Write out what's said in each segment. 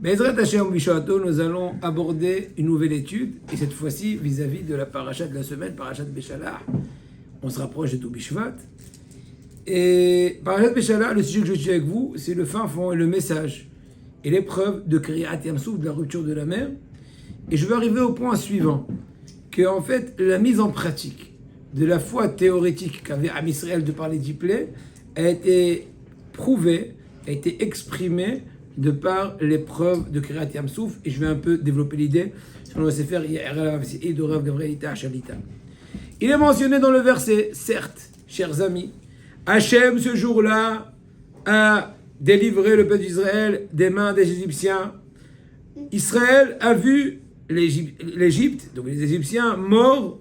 Bezrat Hashem Bishato, nous allons aborder une nouvelle étude, et cette fois-ci vis-à-vis de la paracha de la semaine, parachat Béchalah. On se rapproche de tout Bishvat. Et parachat Béchalah, le sujet que je suis avec vous, c'est le fin fond et le message, et l'épreuve de Kriyat Yam-Souf, de la rupture de la mer. Et je vais arriver au point suivant, que en fait, la mise en pratique de la foi théorétique qu'avait Am Israël de par les diplés a été prouvée, a été exprimée de par l'épreuve de Kriyat Yam-Souf, et je vais un peu développer l'idée sur le Sefer et de Rav Gavrelita Achalita. Il est mentionné dans le verset, certes, chers amis, Hachem ce jour-là a délivré le peuple d'Israël des mains des Égyptiens. Israël a vu l'Égypte, donc les Égyptiens, morts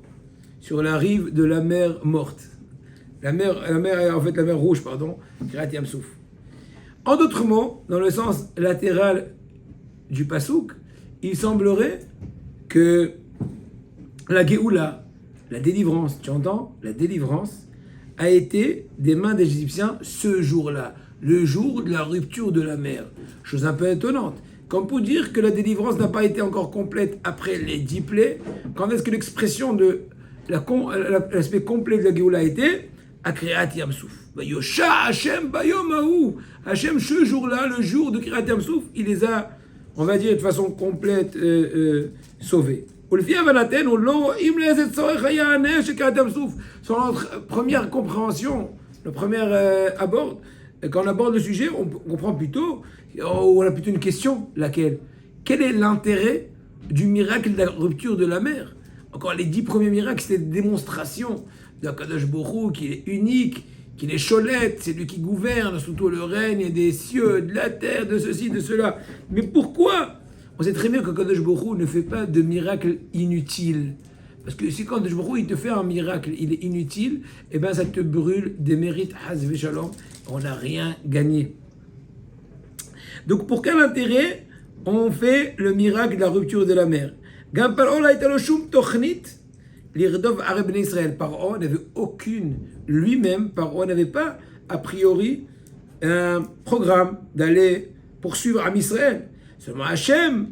sur la rive de la mer morte. La mer rouge, Kriyat Yam-Souf. En d'autres mots, dans le sens latéral du Passouk, il semblerait que la Géoula, la délivrance, tu entends? La délivrance a été des mains des Égyptiens ce jour-là, le jour de la rupture de la mer. Chose un peu étonnante. Comme pour dire que la délivrance n'a pas été encore complète après les 10 plaies, quand est-ce que l'expression de l'aspect complet de la Géoula a été? À Kriyat Yam-Souf. Yosha Hashem Bayomahu. Hashem, ce jour-là, le jour de Kriyat Yam-Souf, il les a, on va dire, de façon complète sauvés. Selon notre première compréhension, le premier abord, quand on aborde le sujet, on comprend plutôt, on a plutôt une question, laquelle? Quel est l'intérêt du miracle de la rupture de la mer? Encore les 10 premiers miracles, c'était des démonstrations de Kadosh Borou, qu'il est unique, qu'il est cholette, c'est lui qui gouverne, surtout le règne des cieux, de la terre, de ceci, de cela. Mais pourquoi? On sait très bien que Kadosh Borou ne fait pas de miracle inutile. Parce que si Kadosh Borou il te fait un miracle, il est inutile, et bien ça te brûle des mérites, Hazve Shalom, on n'a rien gagné. Donc pour quel intérêt on fait le miracle de la rupture de la mer? Gam Paro la italoshum tochnit l'Irdov Arab Ben Israël. Paro n'avait aucune, lui-même, Paro n'avait pas, a priori, un programme d'aller poursuivre Am Israël. Seulement Hachem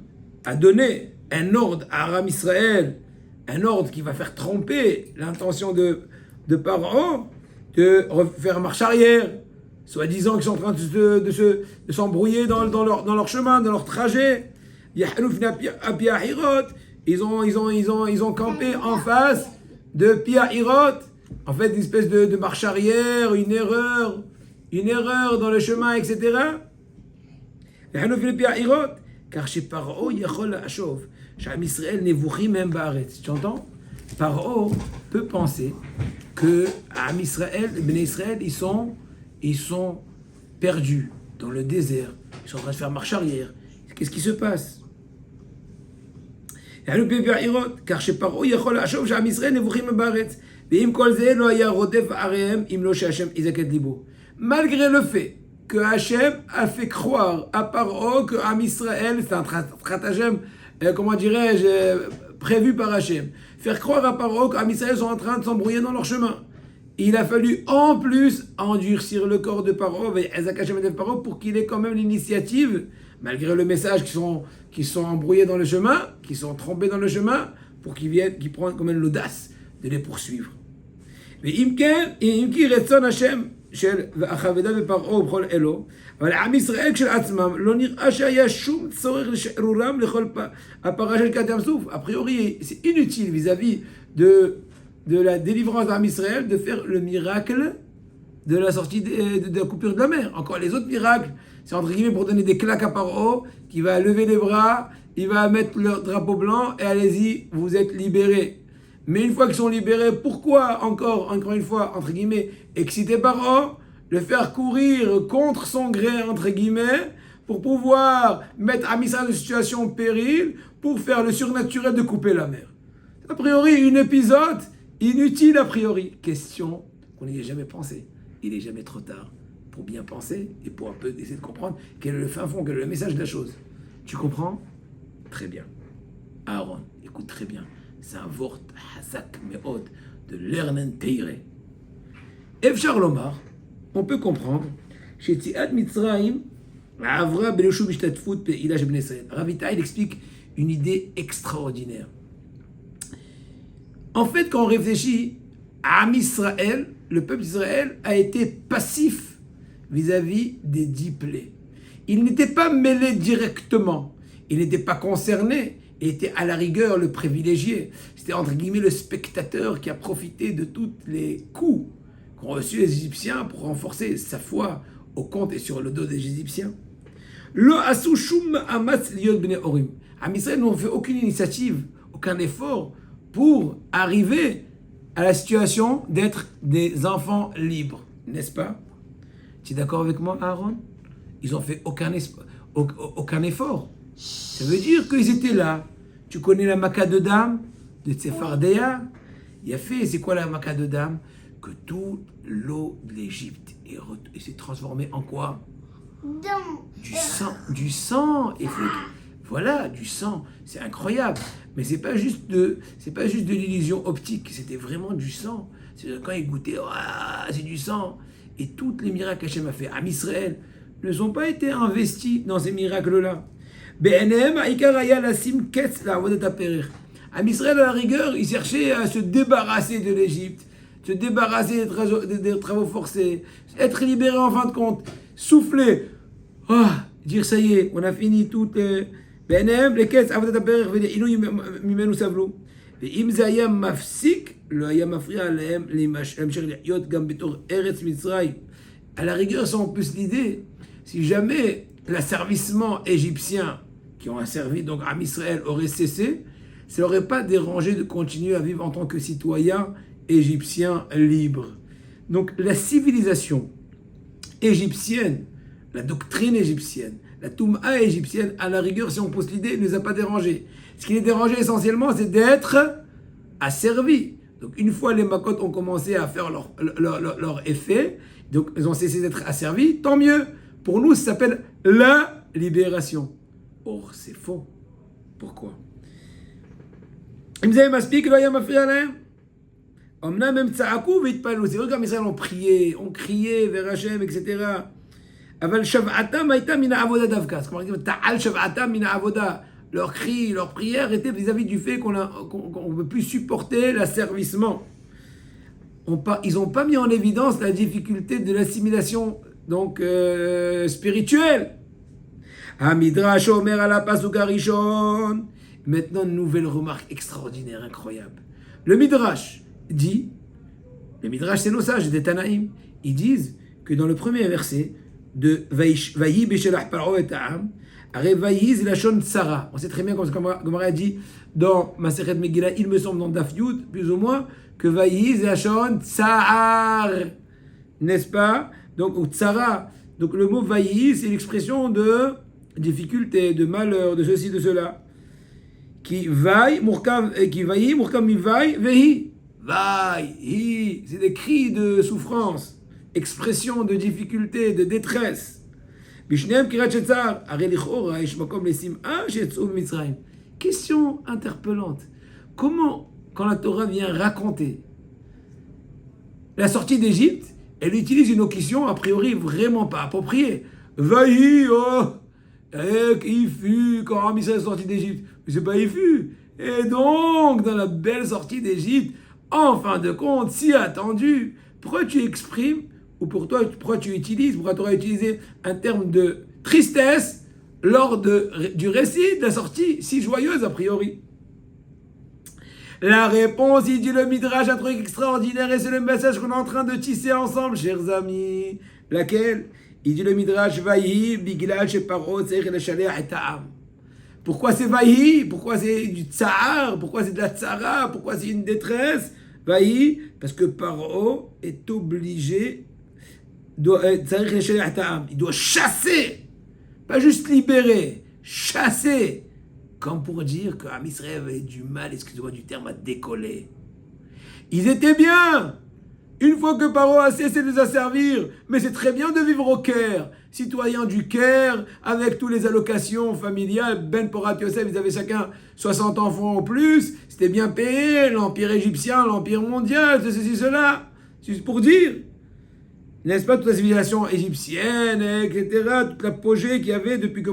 a donné un ordre à Aram Israël, un ordre qui va faire tromper l'intention de Paro de faire marche arrière, soi-disant qu'ils sont en train de s'embrouiller dans leur chemin, dans leur trajet. Ils ont campé en face de Pia-Hirot, en fait une espèce de marche arrière, une erreur dans le chemin, etc. Car chez Paro, Yachol Hashov, chez Am Israël, Nevuchim Hem Baaretz. Tu entends? Paro peut penser que Am Israël, Ben Israël, ils sont perdus dans le désert. Ils sont en train de faire marche arrière. Qu'est-ce qui se passe? car chez Paro, Yachol Hashov, chez Am Israël, Nevuchim Hem Baaretz. Ve'im kol zeh lo haya rodef arehem im lo she'Hashem izaket libo. Malgré le fait que Hachem a fait croire à Paro que Am Israël, c'est un stratagème, comment dirais-je, prévu par Hachem. Faire croire à Paro qu'Am Israël sont en train de s'embrouiller dans leur chemin. Il a fallu en plus endurcir le corps de Paro, pour qu'il ait quand même l'initiative, malgré le message qui sont embrouillés dans le chemin, qui sont trompés dans le chemin, pour qu'ils prennent quand même l'audace de les poursuivre. Mais Imki Retson Hachem, של החבדה בפרעה ובכל אלו, אבל עם ישראל כשלעצמם לא נראה שהיה שום צורך לשחרורם לכל הפרשה של קריאת ים סוף. A priori, c'est inutile vis-à-vis de la délivrance d'Am Israël de faire le miracle de la sortie de la coupure de la mer. Encore les autres miracles, c'est entre guillemets pour donner des claques à Paro, qui va lever les bras, il va mettre le drapeau blanc et allez-y, vous êtes libérés. Mais une fois qu'ils sont libérés, pourquoi encore une fois, entre guillemets, exciter Paro, le faire courir contre son gré, entre guillemets, pour pouvoir mettre Am Israël dans une situation péril, pour faire le surnaturel de couper la mer. A priori, un épisode inutile a priori. Question qu'on n'y ait jamais pensé. Il n'est jamais trop tard pour bien penser et pour un peu essayer de comprendre quel est le fin fond, quel est le message de la chose. Tu comprends? Très bien. Aaron, écoute très bien. C'est un vort hazak me'od de l'Ernen Teire. Efshar Lomar, on peut comprendre, chez Tziat Mitzrayim, Ravita, il explique une idée extraordinaire. En fait, quand on réfléchit, Am Israël, le peuple d'Israël, a été passif vis-à-vis des 10 plaies. Il n'était pas mêlé directement, il n'était pas concerné, il était à la rigueur le privilégié. C'était entre guillemets le spectateur qui a profité de tous les coups qu'ont reçus les Égyptiens pour renforcer sa foi au compte et sur le dos des Égyptiens. Lo asu shum amatz liot bnei orim. Am Israël n'ont fait aucune initiative, aucun effort pour arriver à la situation d'être des enfants libres, n'est-ce pas? Tu es d'accord avec moi, Aaron? Ils n'ont fait aucun effort. Ça veut dire qu'ils étaient là. Tu connais la Maka de Dam de Tsefardéa? Il a fait, c'est quoi la Maka de Dam? Que toute l'eau de l'Égypte s'est transformée en quoi? Du sang. Et voilà, du sang. C'est incroyable. Mais c'est pas juste de l'illusion optique. C'était vraiment du sang. Quand ils goûtaient, c'est du sang. Et tous les miracles qu'Hachem a fait à Israël ne sont pas été investis dans ces miracles-là. À Israël, à la rigueur, ils cherchaient à se débarrasser de l'Égypte, se débarrasser des travaux forcés, être libérés en fin de compte, souffler, dire ça y est, on a fini toutes les... ואם זה היה מפסיק, לא היה מפריע להם להמשיך לחיות גם בתור ארץ מצרים. À la rigueur, ça on peut se l'idée, si jamais l'asservissement égyptien qui ont asservi donc à Israël aurait cessé, ça n'aurait pas dérangé de continuer à vivre en tant que citoyen égyptien libre. Donc la civilisation égyptienne, la doctrine égyptienne, la Toum'a égyptienne, à la rigueur, si on pose l'idée, ne les a pas dérangés. Ce qui les dérangeait essentiellement, c'est d'être asservis. Donc une fois les Makot ont commencé à faire leur effet, donc ils ont cessé d'être asservis, tant mieux. Pour nous, ça s'appelle la libération. Or, c'est faux. Pourquoi? Ils me m'expliquent que l'ayam a fait à l'air. Omna même tsa'akou v'itpalou. C'est vrai qu'en Israël on priait, on criait vers Hachem, etc. Aval shav'atam aïta mina avoda davka. C'est comme on dit ta'al shav'atam mina avoda. Leurs cris, leurs prières étaient vis-à-vis du fait qu'on ne peut plus supporter l'asservissement. Ils n'ont pas mis en évidence la difficulté de l'assimilation donc spirituelle. Hamidrash Omer ala pasuk harishon. Maintenant, une nouvelle remarque extraordinaire, incroyable. Le Midrash dit, le Midrash c'est nos sages des Tanaïm, ils disent que dans le premier verset de Vayi beshelach paro et ha'am, Vayi c'est la shon tsara. On sait très bien, comme Gemara a dit dans Masechet Megillah, il me semble dans Daf Yud, plus ou moins, que Vayi c'est la shon tsar, n'est-ce pas? Donc, ou tsara. Donc le mot Vayi, c'est l'expression de difficulté, de malheur, de ceci, de cela. Qui vaille, murkam mi vaille, vehi. Vaille, hi. C'est des cris de souffrance, expression de difficulté, de détresse. Question interpellante. Comment, quand la Torah vient raconter la sortie d'Égypte, elle utilise une occasion a priori vraiment pas appropriée. Vaï, il fut quand Israël est sorti d'Égypte. Mais c'est pas il fut. Et donc, dans la belle sortie d'Égypte, en fin de compte, si attendu, pourquoi tu exprimes, ou pourquoi tu utilises, pourquoi tu aurais utilisé un terme de tristesse lors du récit de la sortie si joyeuse a priori? La réponse, il dit le Midrash, un truc extraordinaire, et c'est le message qu'on est en train de tisser ensemble, chers amis. Laquelle? Il dit le Midrash, Vaïhi, Biglal, Sheparo, Tseir, et Shaleh, et Ta'am. Pourquoi c'est Vaïhi? Pourquoi c'est du tsar? Pourquoi c'est de la tsara? Pourquoi c'est une détresse? Vaïhi, parce que Paro est obligé, il doit chasser, pas juste libérer, chasser. Comme pour dire qu'Am Israël avait du mal, excusez-moi du terme, à décoller. Ils étaient bien. Une fois que Paro a cessé de les asservir, mais c'est très bien de vivre au Caire. Citoyens du Caire, avec toutes les allocations familiales, Ben Porat Yosef, ils avaient chacun 60 enfants en plus, c'était bien payé, l'empire égyptien, l'empire mondial, ceci, cela. C'est pour dire. N'est-ce pas, toute la civilisation égyptienne, etc., toute l'apogée qu'il y avait depuis que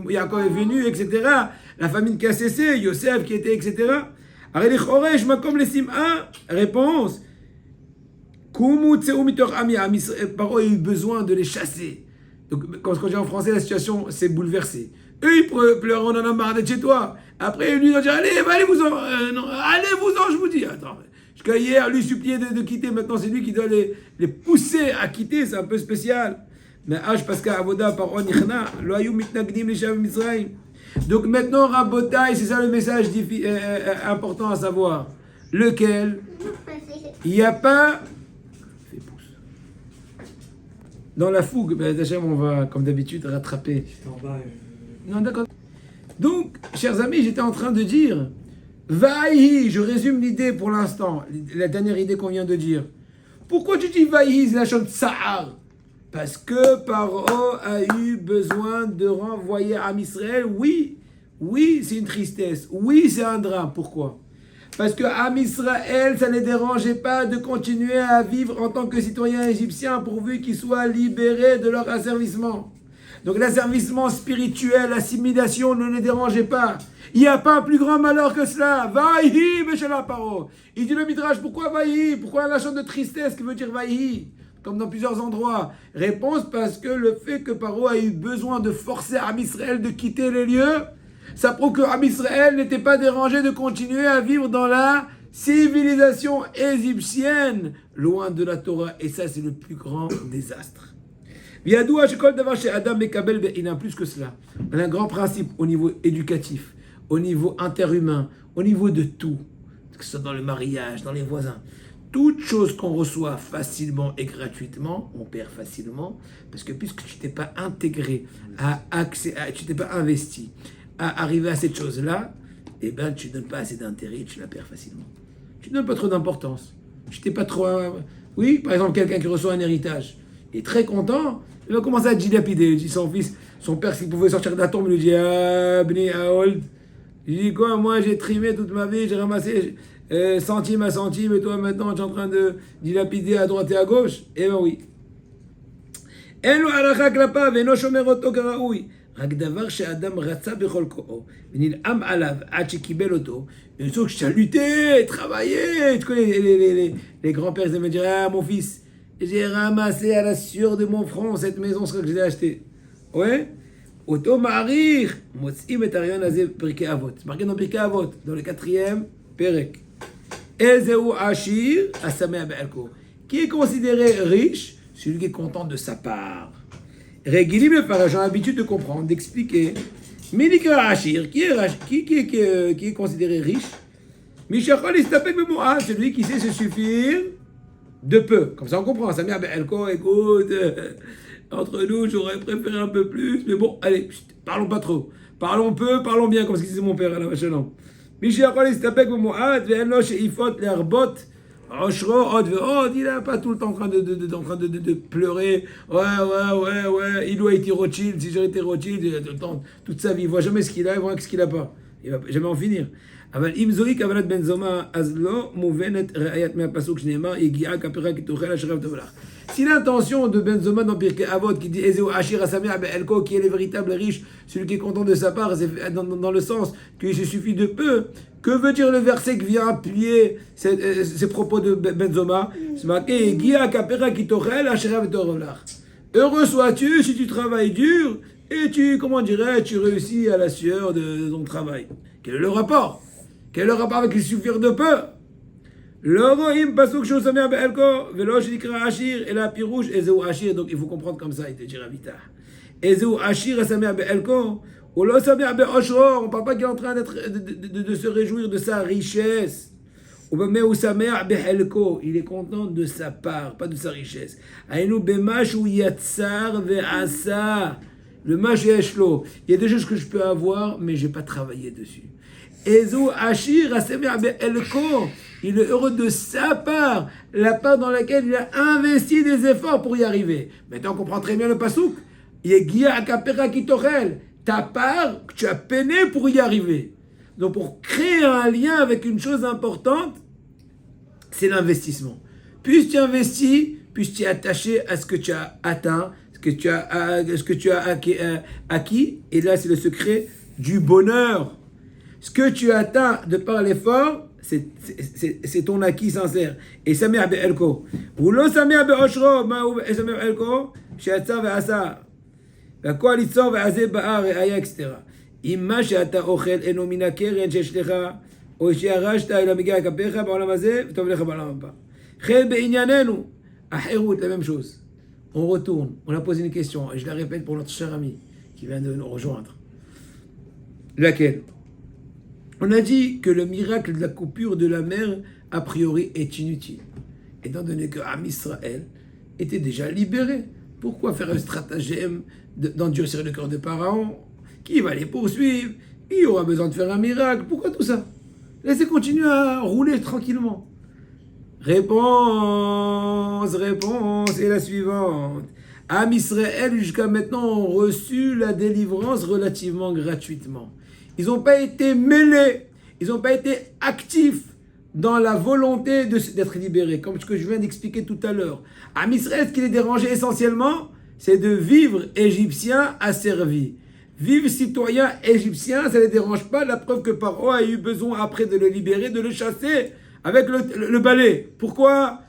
Yaakov est venu, etc., la famine qui a cessé, Yosef qui était, etc. Réponse, Paro a eu besoin de les chasser. Donc, quand je dis en français, la situation s'est bouleversée. Eux, ils pleurent, on en a marre d'être chez toi. Après, lui, ils ont dit, allez-vous-en, allez-vous-en, je vous dis. Attends, jusqu'à hier, lui suppliait de quitter, maintenant c'est lui qui doit les pousser à quitter, c'est un peu spécial. Mais parce qu'Avoda, Paro, Nichna, Loayou, Mitnagdim, Lishav, Misraïm. Donc maintenant, Rabotai, c'est ça le message important à savoir. Lequel? Il n'y a pas... Dans la fougue, on va, comme d'habitude, rattraper. Non, d'accord. Donc, chers amis, j'étais en train de dire, Vaïhi, je résume l'idée pour l'instant, la dernière idée qu'on vient de dire. Pourquoi tu dis Vaïhi, la chanson Tsahar? Parce que Paro a eu besoin de renvoyer à Israël. Oui, c'est une tristesse. Oui, c'est un drame. Pourquoi? Parce que Am Israël, ça ne les dérangeait pas de continuer à vivre en tant que citoyens égyptiens pourvu qu'ils soient libérés de leur asservissement. Donc l'asservissement spirituel, l'assimilation ne les dérangeait pas. Il n'y a pas un plus grand malheur que cela. Vaïhi, Meshela Paro. Il dit le Midrash, pourquoi Vaïhi? Pourquoi la chante de tristesse qui veut dire Vaïhi? Comme dans plusieurs endroits. Réponse, parce que le fait que Paro a eu besoin de forcer Am Israël de quitter les lieux, ça prouve que Am Israël n'était pas dérangé de continuer à vivre dans la civilisation égyptienne, loin de la Torah. Et ça, c'est le plus grand désastre. Il y a plus que cela. On a un grand principe au niveau éducatif, au niveau interhumain, au niveau de tout, que ce soit dans le mariage, dans les voisins. Toute chose qu'on reçoit facilement et gratuitement, on perd facilement, parce que puisque tu t'es pas intégré, tu t'es pas investi à arriver à cette chose-là, eh ben tu donnes pas assez d'intérêt, tu la perds facilement. Tu donnes pas trop d'importance. Tu t'es pas trop... Oui, par exemple, quelqu'un qui reçoit un héritage, il est très content, il va commencer à dilapider. Il dit son fils, son père, s'il pouvait sortir de la tombe, il lui dit, ah, Bni Aold. Il dit quoi, moi j'ai trimé toute ma vie, j'ai ramassé centime à centime, et toi maintenant tu es en train de dilapider à droite et à gauche? Eh ben oui. En lo aracha klapav ve'eno shomer oto karaoui. רק דבר שאדם רצה בכל כוחו, ונלחם עליו עד שקיבל אותו, une chose que tu as lutté, travaillé. Tu connais les grands-pères, ils me dire, ah mon fils, j'ai ramassé à la sueur de mon front cette maison, ce que je l'ai acheté. Ouais. Auto marir, motsim et arion azé Pirkei Avot. C'est marqué dans Pirkei Avot, dans le 4e Perek. Ezeu Ashir, Asamea Be'elko. Qui est considéré riche? Celui qui est content de sa part. Régulim le Pharaon, j'ai l'habitude de comprendre, d'expliquer. Minikra Ashir, qui est considéré riche? Mishachol Istapek Bemoa, celui qui sait se suffire de peu. Comme ça on comprend. Samia Be'elko, écoute, entre nous, j'aurais préféré un peu plus, mais bon, allez, parlons pas trop. Parlons peu, parlons bien, comme ce que disait mon père à la Vachelon. Mishachol Istapek Bemoa, Ve'eno Sheifot Lerbot. Il n'est pas tout le temps en train de pleurer. Ouais. Il doit être Rothschild. Si j'aurais été Rothschild, toute sa vie, il ne voit jamais ce qu'il a, il voit ce qu'il n'a pas. Il ne va jamais en finir. אבל אם זוהי כוונת בן זומא, אז לא מובנת ראיית מהפסוק שנאמר, יגיעה כפירה כי תאכל אשריו טוב לך. Si l'intention de Ben Zoma dans Pirkei Avot qui dit Ezeu Ashir Asamea Be'elko, qui est le véritable riche, celui qui est content de sa part, c'est dans le sens qu'il se suffit de peu. Que veut dire le verset qui vient appuyer ces propos de Ben Zoma? C'est marqué Ygia Kapera ki tochel Ashriav Tov lach. Heureux sois-tu si tu travailles dur et tu réussis à la sueur de ton travail. Quel est le rapport? Quel est le rapport avec il suffire de peu? L'Ogoïm pasuk shou samea be'elko velo shenikra ashir et la pirouche ezeu ashir. Donc il faut comprendre comme ça, il te dit Ravita. Ezeu ashir samea be'elko ou lo samea be'oshro. On parle pas qu'il est en train de se réjouir de sa richesse. Ou ou samea be'elko. Il est content de sa part, pas de sa richesse. Aïnou be'mash ou yatsar ve'asa. Le mash yeshlo. Il y a des choses que je peux avoir, mais je n'ai pas travaillé dessus. Ezeu ashir asamea be'elko. Il est heureux de sa part, la part dans laquelle il a investi des efforts pour y arriver. Maintenant, on comprend très bien le pasouk. Yegia akapera kitochel. Ta part, que tu as peiné pour y arriver. Donc, pour créer un lien avec une chose importante, c'est l'investissement. Plus tu investis, plus tu es attaché à ce que tu as atteint, ce que tu as acquis. Et là, c'est le secret du bonheur. Ce que tu as atteint de par l'effort, c'est ton acquis sincère. Et Samir Be'elko. Ou lo Samir Be'oshro, Ma'ou Samir Be'elko, She'atza ve'asa. והכל ליצור ועזה באר ראיה אקסטרה. אם מה שאתה אוכל אינו מן הקרן שיש לך, או שירשת אלא מגיע כפיך בעולם הזה, וטוב לך בעולם הבא. חל בענייננו, החירות, la même chose. On retourne, on a posé une question, et je la répète pour notre cher ami qui vient de nous rejoindre. Laquelle? On a dit que le miracle de la coupure de la mer, a priori, est inutile. Étant donné que Am Israël était déjà libéré. Pourquoi faire un stratagème d'endurcir le cœur de Pharaon qui va les poursuivre? Il y aura besoin de faire un miracle. Pourquoi tout ça? Laissez continuer à rouler tranquillement. Réponse est la suivante. Am Israël, jusqu'à maintenant, ont reçu la délivrance relativement gratuitement. Ils n'ont pas été mêlés, ils n'ont pas été actifs dans la volonté d'être libérés, comme ce que je viens d'expliquer tout à l'heure. Am Israël, ce qui les dérangeait essentiellement, c'est de vivre égyptien asservi. Vivre citoyen égyptien, ça ne les dérange pas. La preuve que Paro a eu besoin après de le libérer, de le chasser avec le balai. Pourquoi?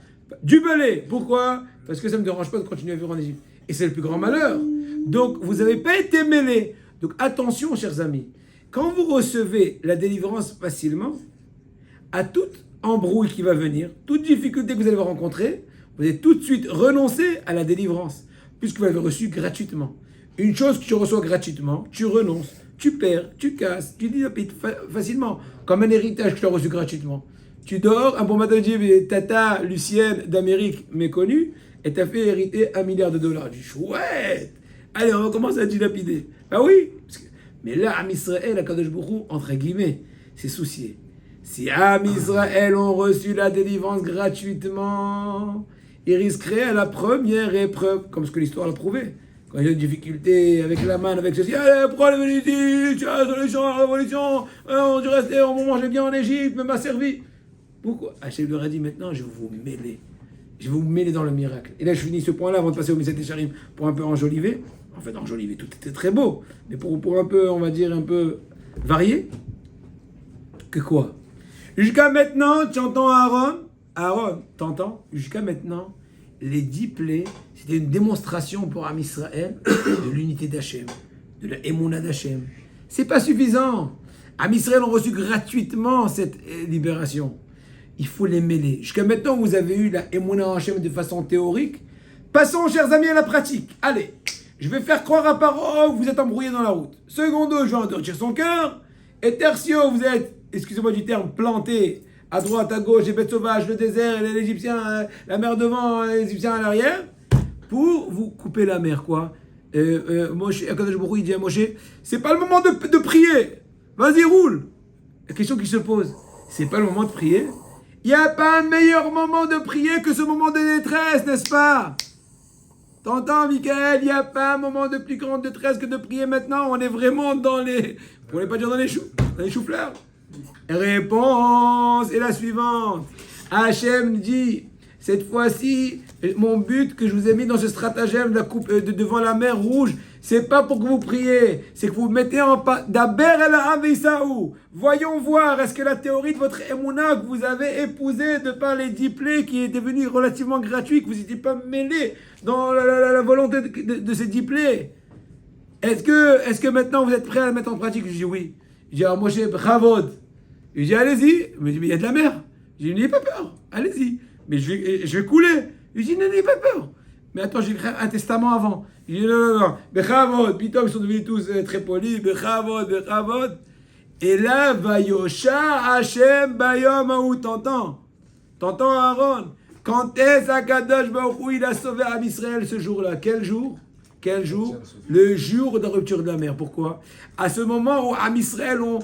Du balai. Pourquoi? Parce que ça ne me dérange pas de continuer à vivre en Égypte. Et c'est le plus grand malheur. Donc, vous n'avez pas été mêlés. Donc, attention, chers amis. Quand vous recevez la délivrance facilement, à toute embrouille qui va venir, toute difficulté que vous allez rencontrer, vous allez tout de suite renoncer à la délivrance, puisque vous l'avez reçue gratuitement. Une chose que tu reçois gratuitement, tu renonces, tu perds, tu casses, tu dilapides facilement, comme un héritage que tu as reçu gratuitement. Tu dors, un bon matin, tu dis, Tata Lucienne d'Amérique méconnue, et t'a fait hériter $1 milliard. Tu dis, chouette! Allez, on va commencer à dilapider. Ah oui! Mais là, Am Israël, Akadosh Baruch Hu, entre guillemets, c'est soucié. Si Am Israël ont reçu la délivrance gratuitement, ils risqueraient à la première épreuve, comme ce que l'histoire l'a prouvé. Quand il y a une difficulté avec la manne, avec ceci, allez, pourquoi elle est venue ici? Tu as la solution à la révolution, on dû rester, on mangeait bien en Égypte, mais m'a servi. Pourquoi? Hachem leur a dit maintenant, je vais vous mêler. Je vais vous mêler dans le miracle. Et là, je finis ce point-là avant de passer au Miset Charim pour un peu enjoliver. En fait, enjoliver, tout était très beau. Mais pour un peu, on va dire, un peu varié. Que quoi? Jusqu'à maintenant, tu entends Aaron, t'entends? Jusqu'à maintenant, les 10 plaies, c'était une démonstration pour Am Israël de l'unité d'Hachem, de la Emouna d'Hachem. C'est pas suffisant. Am Israël ont reçu gratuitement cette libération. Il faut les mêler. Jusqu'à maintenant, vous avez eu la Emouna Hachem de façon théorique. Passons, chers amis, à la pratique. Allez, je vais faire croire à Paro, vous êtes embrouillés dans la route. Secondo, je vais endurcir son cœur. Et tertio, vous êtes, excusez-moi du terme, planté à droite, à gauche, les bêtes sauvages, le désert, les Égyptiens, la mer devant, les Égyptiens à l'arrière, pour vous couper la mer, quoi. Moshe, Akadosh Baruch Hu, il dit à Moshe, c'est pas le moment de prier. Vas-y, roule. La question qui se pose, c'est pas le moment de prier? Il n'y a pas un meilleur moment de prier que ce moment de détresse, n'est-ce pas? T'entends, Michael? Il n'y a pas un moment de plus grande détresse que de prier maintenant. On est vraiment dans les... Vous ne pas dire dans les choux-fleurs. Réponse est la suivante. Hachem dit, cette fois-ci, mon but que je vous ai mis dans ce stratagème devant la mer Rouge, c'est pas pour que vous priez, c'est que vous mettez en pas d'Aber el Avisaou. Voyons voir, est-ce que la théorie de votre Emouna que vous avez épousée de par les 10 plaies qui est devenue relativement gratuite, que vous n'étiez pas mêlé dans la volonté de ces 10 plaies. Est-ce que maintenant vous êtes prêts à la mettre en pratique? Je dis oui. Je dis, alors Moshe, bravod. Je dis, allez-y. Il me dit, mais il y a de la mer. Je dis, n'ayez pas peur, allez-y. Mais je vais couler. Je dis, n'ayez pas peur. Mais attends, j'ai écrit un testament avant. Je dis, non. Bechavod. Puis ils sont devenus tous très polis. Bechavod. Et là, Vayosha Hashem Bayom Aou. T'entends Aaron? Quand est-ce qu'Akadosh Baruch Hu il a sauvé Am Israël ce jour-là? Quel jour? Le jour de la rupture de la mer. Pourquoi? À ce moment où Am Israël ont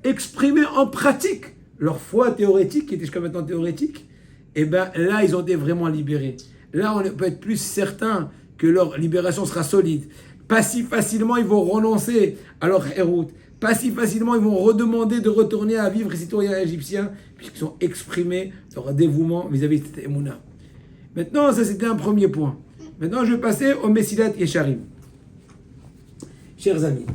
exprimé en pratique leur foi théorétique, qui était jusqu'à maintenant théorétique, et bien là, ils ont été vraiment libérés. Là, on peut être plus certain que leur libération sera solide. Pas si facilement, ils vont renoncer à leur héroute. Pas si facilement, ils vont redemander de retourner à vivre citoyens égyptiens, puisqu'ils ont exprimé leur dévouement vis-à-vis de cette Emouna. Maintenant, ça c'était un premier point. Maintenant, je vais passer au Mesilat Yesharim. Chers amis,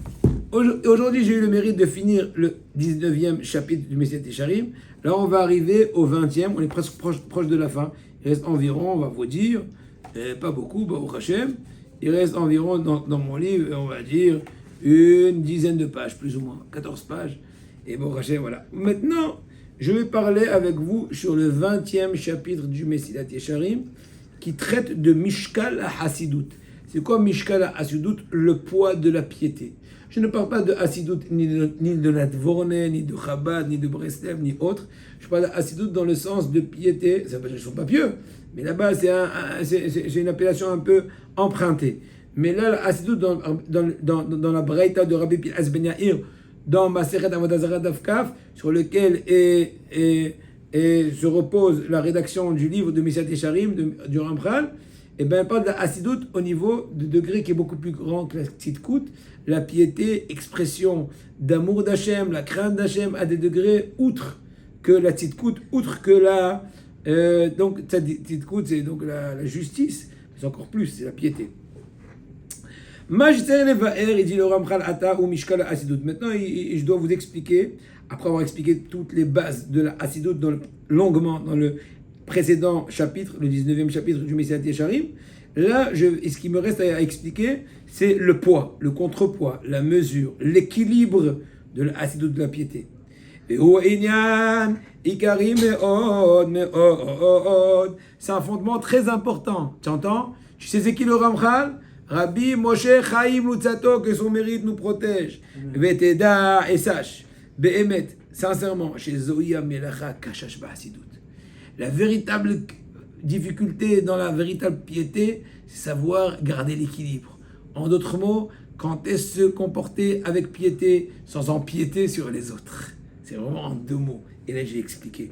aujourd'hui j'ai eu le mérite de finir le 19e chapitre du Mesilat Yesharim. Là, on va arriver au 20e, on est presque proche de la fin. Il reste environ, on va vous dire, pas beaucoup, Baruch Hashem. Il reste environ dans mon livre, on va dire, une dizaine de pages, plus ou moins, 14 pages. Et Baruch Hashem, voilà. Maintenant, je vais parler avec vous sur le 20e chapitre du Mesilat Yesharim qui traite de Mishkal HaSidut. C'est quoi Mishkal HaSidut? Le poids de la piété. Je ne parle pas de Hasidut ni de la Dvorne, ni de Chabad, ni de Breslev, ni autre. Je parle de Hasidut dans le sens de piété. Ça veut dire qu'ils ne sont pas pieux, mais là-bas c'est une appellation un peu empruntée. Mais là, la Hasidut dans la Braïta de Rabbi Pinhas ben Yair, dans Maseret Avodah Zarah Daf Kaf, sur lequel se repose la rédaction du livre de Mesilat Yesharim, du Ramchal, et bien elle parle de la Hasidut au niveau de degré qui est beaucoup plus grand que la Tzidkut, la piété, expression d'amour d'Hachem, la crainte d'Hachem à des degrés outre que la Tzidkut, outre que la... donc Tzidkut c'est donc la justice, mais c'est encore plus, c'est la piété. Il dit le Ramchal Ata ou Mishkal Hasidut. Maintenant, je dois vous expliquer, après avoir expliqué toutes les bases de la Hasidut longuement dans le précédent chapitre, le 19e chapitre du Mesilat Yesharim, là, ce qui me reste à expliquer, c'est le poids, le contrepoids, la mesure, l'équilibre de la Hasidut de la piété. C'est un fondement très important. Tu entends? Tu sais c'est qui le Ramchal? Rabbi Moshe Chaim Lutzato, que son mérite nous protège. Veteda et sache, Behemet, sincèrement, chez Zoïa Melacha Kashash Ba'asidut. La véritable difficulté dans la véritable piété, c'est savoir garder l'équilibre. En d'autres mots, quand est-ce se comporter avec piété sans empiéter sur les autres. C'est vraiment en deux mots. Et là, j'ai expliqué.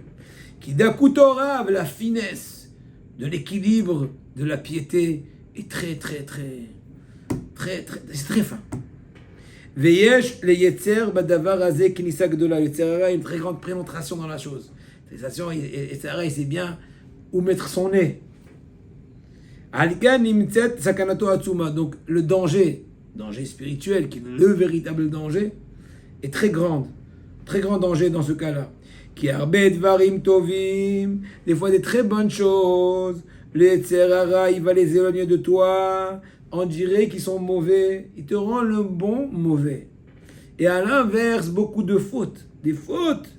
Kidakutorav, la finesse de l'équilibre de la piété est très, c'est très fin. Veyesh le yetzer badavar azeh kinisa gdola. Le yetzer a une très grande pénétration dans la chose. Il sait bien où mettre son nez. Alkan nimtzet sakanato atsuma. Donc le danger spirituel, qui est le véritable danger, est très grand danger dans ce cas-là. Qui arbed varim tovim, des fois des très bonnes choses. Le yetzer hara, il va les éloigner de toi. On dirait qu'ils sont mauvais. Il te rend le bon mauvais. Et à l'inverse, beaucoup de fautes. Des fautes,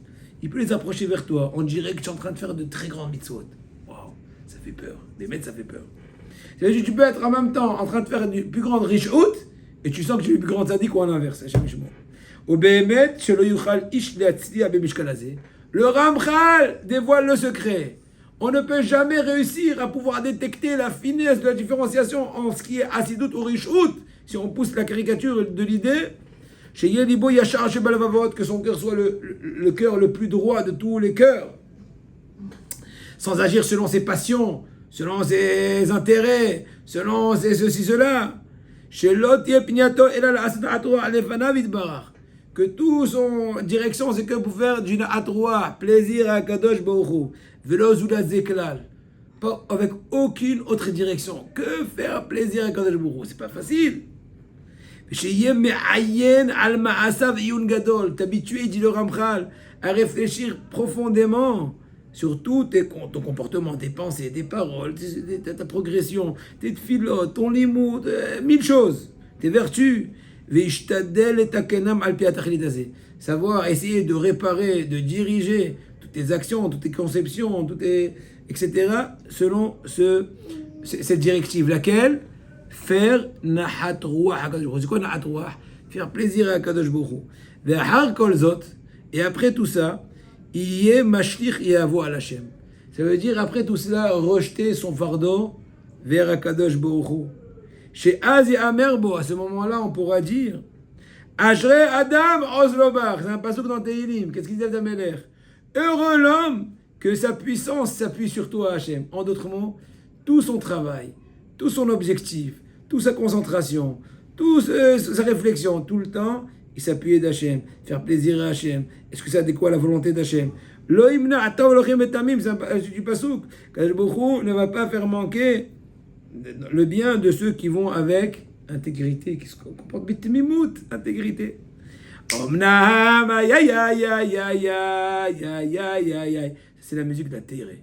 il peut les approcher vers toi. On dirait que tu es en train de faire de très grands mitzvot. Waouh, ça fait peur. Des maîtres, ça fait peur. C'est-à-dire que tu peux être en même temps en train de faire du plus grand richout et tu sens que tu es le plus grand sadique ou à l'inverse. Au Behemet, le Ramchal dévoile le secret. On ne peut jamais réussir à pouvoir détecter la finesse de la différenciation en ce qui est Hasidut ou Richout, si on pousse la caricature de l'idée, chez Yelibo Yachar Shebalvavot, que son cœur soit le cœur le plus droit de tous les cœurs, sans agir selon ses passions, selon ses intérêts, selon ses ceci, cela. Chez Lot Yepignato Elal Asnato Alefanavid Barach, que tout son direction c'est que pour faire d'une atroa, plaisir à Kadosh Baruch pas avec aucune autre direction. Que faire plaisir à Kadosh Baruch? C'est pas facile. T'habituer, dit le Ramchal, à réfléchir profondément sur tout ton comportement, tes pensées, tes paroles, ta progression, tes tfilotes, ton limoud, mille choses, tes vertus. Savoir essayer de réparer, de diriger toutes tes actions, toutes tes conceptions, etc. selon cette directive. Laquelle? Faire nahat ruach HaKadosh Baruch Hu. C'est quoi nahat ruach? Faire plaisir à HaKadosh Baruch Hu. Ve'achar kol zot, et après tout ça, yeh mashlich yavo al Hashem. Ça veut dire après tout cela, rejeter son fardeau vers HaKadosh Baruch Hu. Chez Azi Amerbo, à ce moment-là, on pourra dire Ashre Adam Ozlobar. C'est un pasuk dans Tehillim. Qu'est-ce qu'il dit d'Ameler? Heureux l'homme que sa puissance s'appuie sur toi, Hachem. En d'autres mots, tout son travail, tout son objectif, toute sa concentration, toute sa réflexion, tout le temps, il s'appuyait d'Hachem, faire plaisir à Hachem. Est-ce que c'est adéquat à la volonté d'Hachem? Lo imna atav lochem etamim, c'est du pasouk. Kadosh Baruch Hu ne va pas faire manquer le bien de ceux qui vont avec intégrité, qui se comportent bitmimout, intégrité. Omnam, aïe aïe aïe aïe aïe aïe aïe aïe aïe aïe. C'est la musique de la Teiré.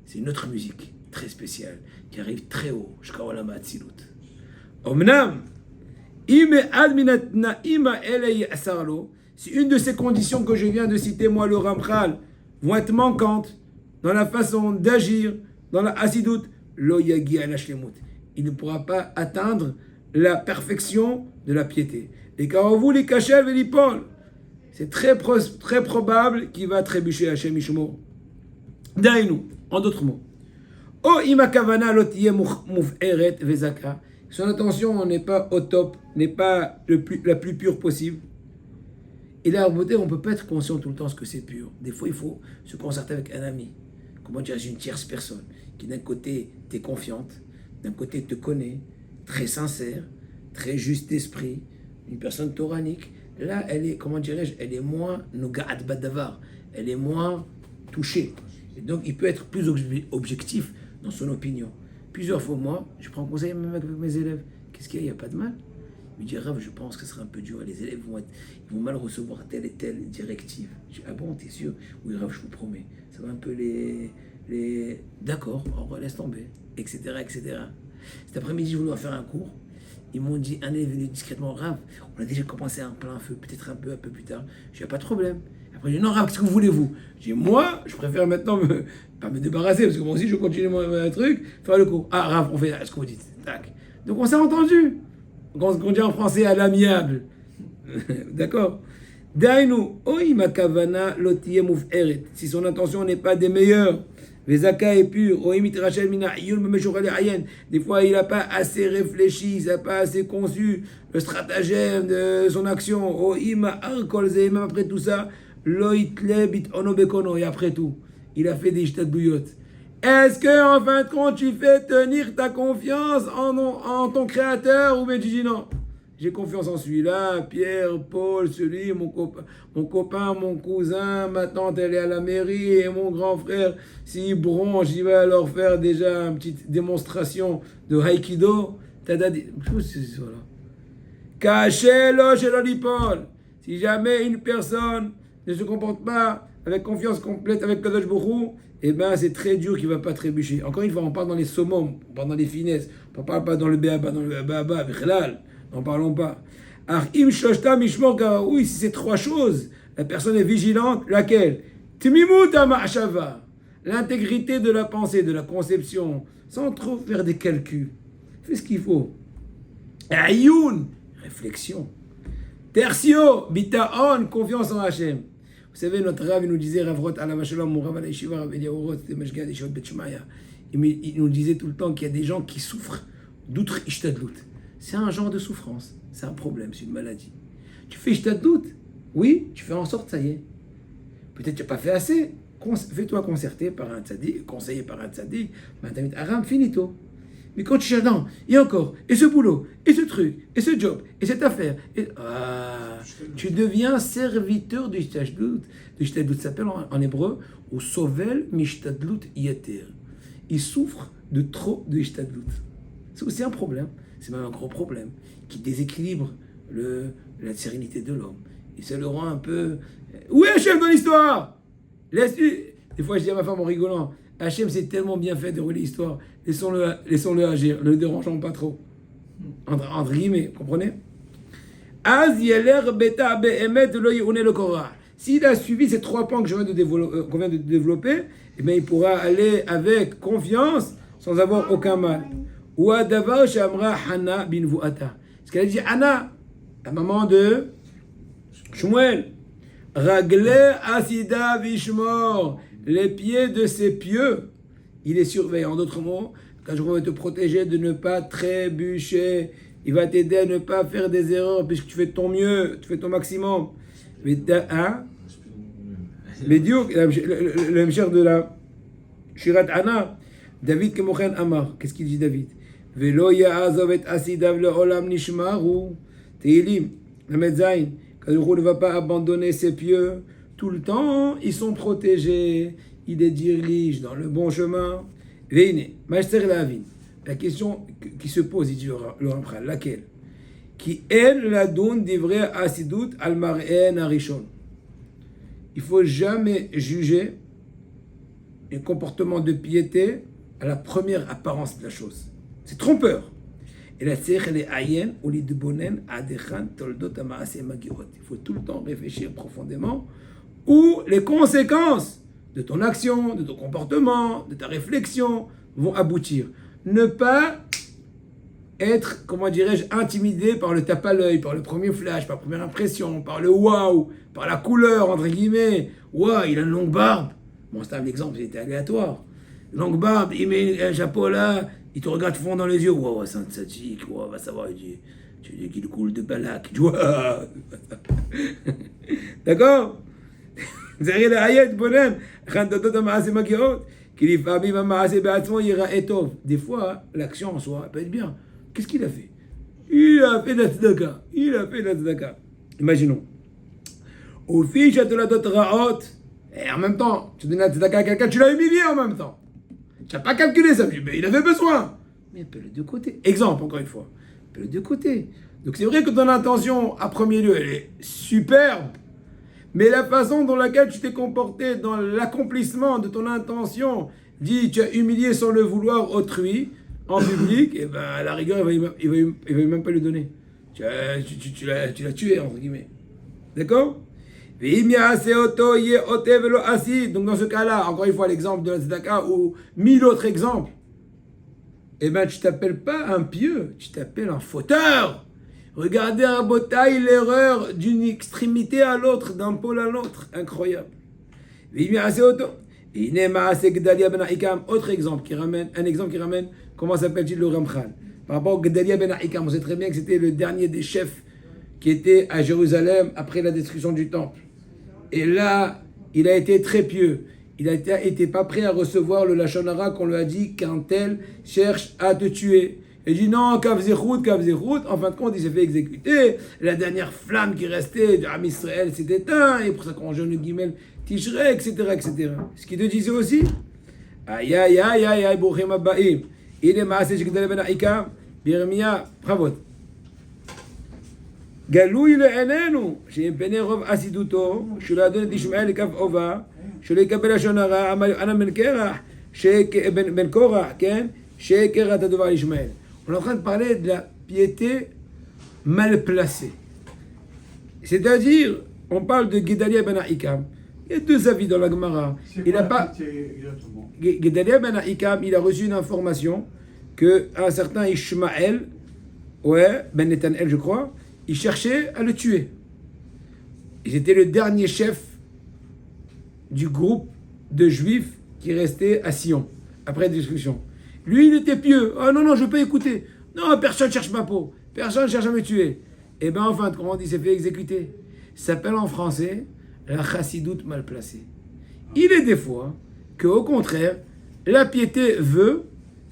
C'est une autre musique très spéciale qui arrive très haut. Shkaolam Atzilut. Omnam, ime adminat naima elei asarlo. Si une de ces conditions que je viens de citer, moi le Ramchal, vont être manquantes dans la façon d'agir, dans la hasidut, lo yagi ala shlemut. Il ne pourra pas atteindre la perfection de la piété. Et quand vous les cachez, c'est très probable qu'il va trébucher Hachem Ishmo. Dainu, en d'autres mots. O imakavana lotiye muf'eret vezaka. Son attention n'est pas au top, n'est pas la plus pure possible. Et la beauté, on ne peut pas être conscient tout le temps ce que c'est pur. Des fois, il faut se concerter avec un ami. Comment dire, une tierce personne qui d'un côté t'est confiante, d'un côté te connaît, très sincère, très juste d'esprit, une personne toranique. Là, elle est, comment dirais-je, elle est moins nogaat badavar, elle est moins touchée. Et donc, il peut être plus objectif dans son opinion. Plusieurs fois, moi, je prends conseil même avec mes élèves. Qu'est-ce qu'il y a? Il n'y a pas de mal. Il me dit, Rav, je pense que ce sera un peu dur. Les élèves ils vont mal recevoir telle et telle directive. Je dis, ah bon, t'es sûr? Oui, Rav, je vous promets. Ça va un peu les... D'accord, on laisse tomber, etc., etc. Cet après-midi, je voulais leur faire un cours. Ils m'ont dit, un élève est venu discrètement, Rav, on a déjà commencé un plein feu, peut-être un peu plus tard. Je dis, pas de problème. Après, je dis, non, Rav, qu'est-ce que voulez-vous? Je dis, moi, je préfère maintenant pas me débarrasser, parce que moi aussi, je continue mon truc, faire le cours. Ah, Rav, on fait ce que vous dites. Tac. Donc, on s'est entendu. On dit en français à l'amiable. D'accord? Dainu, oi makavana lotiye muf'eret. Si son intention n'est pas des meilleures, Vezaka est pur, oi mitrachel mina ayun b'meshorale ayen. Des fois, il n'a pas assez réfléchi, il n'a pas assez conçu le stratagème de son action. Oi ma'ar kol ze, même après tout ça, lo itle bit ono bekono. Et après tout, il a fait des jtadouyot. Est-ce que, en fin de compte, tu fais tenir ta confiance en ton créateur ou bien tu dis non? J'ai confiance en celui-là, Pierre, Paul, celui, mon copain, mon cousin, ma tante, elle est à la mairie, et mon grand frère, s'il bronche, il va leur faire déjà une petite démonstration de Haïkido. Voilà. Cachez-le chez l'olipol. Si jamais une personne ne se comporte pas avec confiance complète avec Kadosh Baruch Hu, eh bien, c'est très dur qu'il ne va pas trébucher. Encore une fois, on parle dans les summums, on parle dans les finesses, on ne parle pas dans le béaba, bichlal, n'en parlons pas. Im shoshta mishmor karaoui, si c'est trois choses, la personne est vigilante, laquelle? Tmimut ma'ashava, l'intégrité de la pensée, de la conception, sans trop faire des calculs. Fais ce qu'il faut. Ayoun, réflexion. Tertio, bitaon, confiance en Hachem. Vous savez, notre Rav, il nous disait, Rav Roth, Alav Shalom, mon Rav Alaïshiva, Rav Eliyahu Roth, c'était Mashgad et Shot Betshmaya. Il nous disait tout le temps qu'il y a des gens qui souffrent d'outre ishtadlut. C'est un genre de souffrance, c'est un problème, c'est une maladie. Tu fais ishtadlut, oui, tu fais en sorte, ça y est. Peut-être que tu n'as pas fait assez, fais-toi concerter par un tzaddik, conseiller par un tzaddik, madame Aram, finito. Mais quand tu cherches, non, et encore, et ce boulot, et ce truc, et ce job, et cette affaire, et... tu deviens serviteur du ishtadlut. Le ishtadlut s'appelle en hébreu, ou sovel mishtadlut yater. Il souffre de trop de ishtadlut. C'est aussi un problème, c'est même un gros problème, qui déséquilibre la sérénité de l'homme. Et ça le rend un peu... Où est Hachem dans l'histoire? Des fois, je dis à ma femme en rigolant, Hachem, c'est tellement bien fait de rouler l'histoire. Laissons-le agir, ne le dérangeons pas trop. Entre guillemets, comprenez? S'il a suivi ces trois points qu'on vient de développer, eh bien, il pourra aller avec confiance sans avoir aucun mal. Ou adavar shamra Hana bin Vuata. Ce qu'elle a dit Hana, la maman de Shmuel. Ragle asida vishmor. Les pieds de ses pieux, il les surveille. En d'autres mots, quand je vais te protéger de ne pas trébucher, il va t'aider à ne pas faire des erreurs puisque tu fais de ton mieux, tu fais ton maximum. Mais Dieu, le cher de la Shirat Hana, David Kemochen Amar, qu'est-ce qu'il dit David? Velo ya'azov et asidav le'olam nishmaru. Tehilim, Lamed Zayin, quand ne va pas abandonner ses pieux tout le temps, ils sont protégés, ils les dirigent dans le bon chemin. Veine, Master Lavin. La question qui se pose, il dit le Ramchal, laquelle? Qui est la donne des vrais assidout al mar'en arishon. Il ne faut jamais juger un comportement de piété à la première apparence de la chose. C'est trompeur. Et la tzech elle est ayen ou li de bonen adechan toldot amaase magiot. Il faut tout le temps réfléchir profondément où les conséquences de ton action, de ton comportement, de ta réflexion vont aboutir. Ne pas être, comment dirais-je, intimidé par le tape à l'œil, par le premier flash, par la première impression, par le waouh, par la couleur, entre guillemets. Waouh, il a une longue barbe. Bon, c'est un exemple, c'était aléatoire. Longue barbe, il met un chapeau là, il te regarde fond dans les yeux. Waouh, c'est un tzadik, waouh, va savoir, tu dis qu'il coule de balak. Waouh. D'accord? Zeril ayet bonem, chantotot amaase magiot, qui li famim amaase beatzmo yira etov. Des fois, l'action en soi peut être bien. Qu'est-ce qu'il a fait? Il a fait de la tzedaka. Il a fait de la tzedaka. Imaginons. Au fiche de la dot raot, et en même temps, tu donnes la tzedaka à quelqu'un, tu l'as humilié en même temps. Tu n'as pas calculé ça, mais il avait besoin. Mais un peu les deux côtés. Exemple, encore une fois. Un peu les deux côtés. Donc c'est vrai que ton intention, à premier lieu, elle est superbe. Mais la façon dans laquelle tu t'es comporté dans l'accomplissement de ton intention, dit tu as humilié sans le vouloir autrui en public, et ben à la rigueur, il va même pas le donner. Tu l'as tué, entre guillemets. D'accord? Donc dans ce cas-là, encore une fois l'exemple de la tzedaka ou 1000 autres exemples, eh ben tu t'appelles pas un pieux, tu t'appelles un fauteur. Regardez à Botaï l'erreur d'une extrémité à l'autre, d'un pôle à l'autre. Incroyable. Autre exemple qui ramène, comment s'appelle-t-il le Ramchal? Par rapport au Gedalia ben Ahikam, on sait très bien que c'était le dernier des chefs qui était à Jérusalem après la destruction du temple. Et là, il a été très pieux. Il n'était pas prêt à recevoir le Lachon Hara qu'on lui a dit qu'un tel cherche à te tuer. Il dit non, Kav Zechout. En fin de compte, il s'est fait exécuter. La dernière flamme qui restait de Am Israël s'est éteinte. Et pour ça qu'on jeûne le Gimel Tishrei, etc., etc. Ce qu'il te disait aussi, aïe, aïe, aïe, aïe, aïe, Bouchem Abbaim. Il est maasé Shekdal ben Ahikam, Birmia, bravo. גלוי לעינינו, שאם פני רוב אסידותו, שלא אדון את ישמעאל לכף עובה, שלא יקבל לשון הרע, אנא בן קורח, כן? שקרא את הדבר ישמעאל. On est en train de parler de la piété mal placée. C'est-à-dire, on parle de Gedalia ben Ahikam. Il y a deux avis dans la Gemara. Il n'a pas. Gedalia ben Ahikam, il a reçu une information qu'un certain Ishmaël, ben Netanel, je crois, il cherchait à le tuer. Il était le dernier chef du groupe de juifs qui restait à Sion, après la destruction. Lui, il était pieux. Oh non, je ne peux pas écouter. Non, personne ne cherche ma peau. Personne ne cherche à me tuer. Et bien, en fin de compte, il s'est fait exécuter. Ça s'appelle en français la chassidoute mal placée. Il est des fois qu'au contraire, la piété veut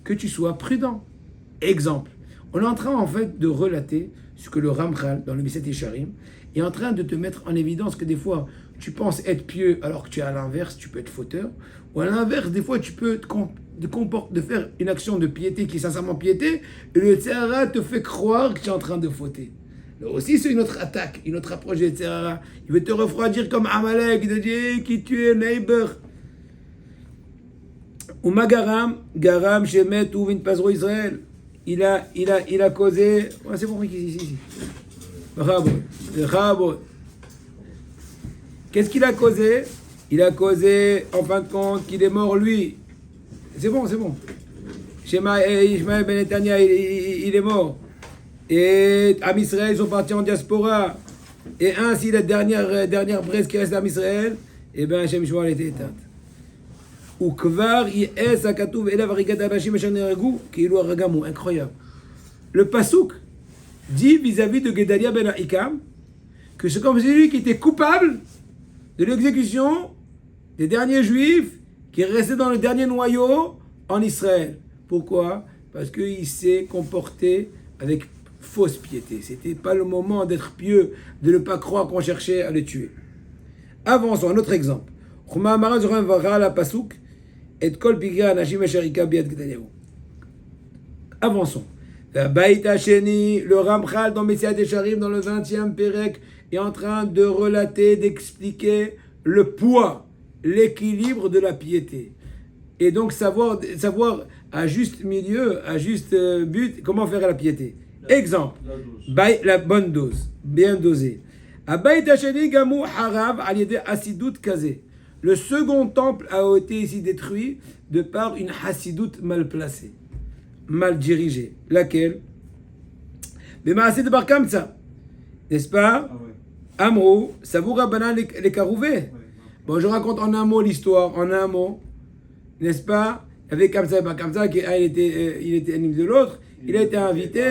que tu sois prudent. Exemple. On est en train, en fait, de relater ce que le Ramchal, dans le Miset Yesharim, est en train de te mettre en évidence que des fois, tu penses être pieux alors que tu es à l'inverse, tu peux être fauteur. Ou à l'inverse, des fois, tu peux de faire une action de piété qui est sincèrement piété, et le Tzahara te fait croire que tu es en train de fauter. Là aussi, c'est une autre attaque, une autre approche du Tzahara. Il veut te refroidir comme Amalek, il te dit hey, qui tu es, neighbor. Ou Magaram, Garam, Shemet, Ouvin, Pazro, Israël. Il a causé. Ouais, c'est bon, ici. Bravo. Qu'est-ce qu'il a causé? Il a causé, en fin de compte, qu'il est mort lui. C'est bon. Ishmael ben Netanya, il est mort. Et Am Israël, ils sont partis en diaspora. Et ainsi, la dernière braise qui reste à Am Israël, et bien, Hashem Shmuel était éteinte. Incroyable. Le Passouk dit vis-à-vis de Gedalia ben Ahikam que c'est comme celui qui était coupable de l'exécution des derniers juifs qui restaient dans le dernier noyau en Israël. Pourquoi? Parce qu'il s'est comporté avec fausse piété. C'était pas le moment d'être pieux, de ne pas croire qu'on cherchait à le tuer. Avançons, un autre exemple. Avançons. Le Ramchal dans Messiah Desharim, dans le 20e Pérec, est en train de relater, d'expliquer le poids, l'équilibre de la piété. Et donc savoir à juste milieu, à juste but, comment faire la piété. Exemple, la bonne dose, bien dosée. Le second temple a été ici détruit de par une hassidoute mal placée, mal dirigée. Laquelle? B'maaseh de Bar Kamsa, n'est-ce pas? Amrou, Savoura Banan les Karouvé. Bon, je raconte en un mot l'histoire, en un mot, n'est-ce pas? Avec Kamsa et Bar Kamsa, il était ennemi de l'autre, il a été invité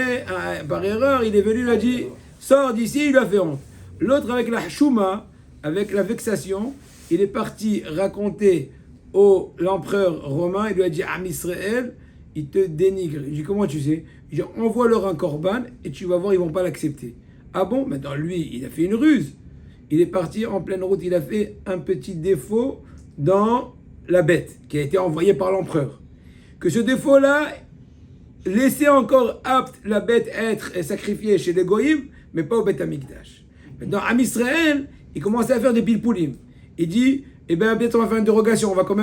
par erreur, il est venu, il a dit sors d'ici, il lui a fait honte. L'autre, avec la chouma, avec la vexation, il est parti raconter l'empereur romain, il lui a dit Am Israël, il te dénigre. Il dit comment tu sais? Il dit envoie-leur un korban et tu vas voir, ils vont pas l'accepter. Ah bon? Maintenant lui, il a fait une ruse. Il est parti en pleine route, il a fait un petit défaut dans la bête qui a été envoyée par l'empereur. Que ce défaut-là laissait encore apte la bête être sacrifiée chez les goïms, mais pas au Beth Amikdash. Maintenant, Am Israël, il commençait à faire des pilpoulim. Il dit, eh bien, peut-être on va faire une dérogation, on va quand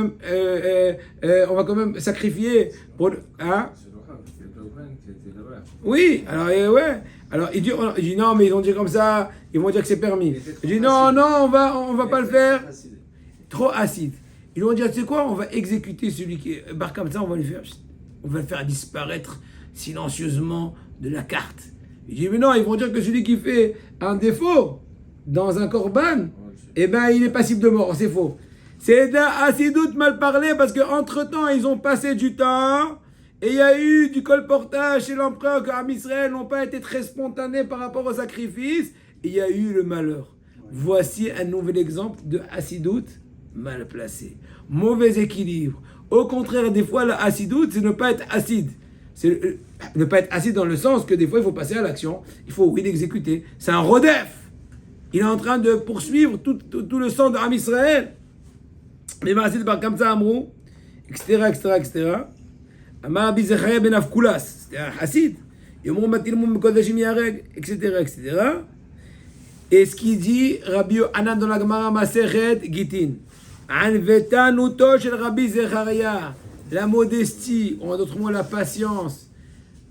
même sacrifier pour... Hein? Oui, alors ouais. Alors il dit non, mais ils vont dire comme ça, ils vont dire que c'est permis. Il dit non, on va pas le faire. Trop acide. Ils vont dire, tu sais quoi, on va exécuter celui qui est barre comme ça, on va le faire disparaître silencieusement de la carte. Il dit mais non, ils vont dire que celui qui fait un défaut dans un korban, eh ben il est passible de mort. C'est faux. C'est assez doute mal parlé parce qu'entre temps ils ont passé du temps. Et il y a eu du colportage chez l'empereur que Am Israël n'ont pas été très spontanés par rapport au sacrifice. Et il y a eu le malheur. Voici un nouvel exemple de acidoute mal placé. Mauvais équilibre. Au contraire, des fois, la acidoute, c'est ne pas être acide. C'est ne pas être acide dans le sens que des fois, il faut passer à l'action. Il faut, oui, l'exécuter. C'est un rodef. Il est en train de poursuivre tout le sang d'Am Israël. Les Maasid Bar Kamsa Amrou, etc., etc., etc. Amar Rabbi Zechariah ben Avkulas, c'était un chassid. Yomru matilmum bekodashim yareg, etc., etc. Et ce qu'il dit Rabbi Yohanan dans la Gemara Masechet Gitin, Anvetanuto shel Rabbi Zechariah, la modestie, ou en d'autres mots la patience,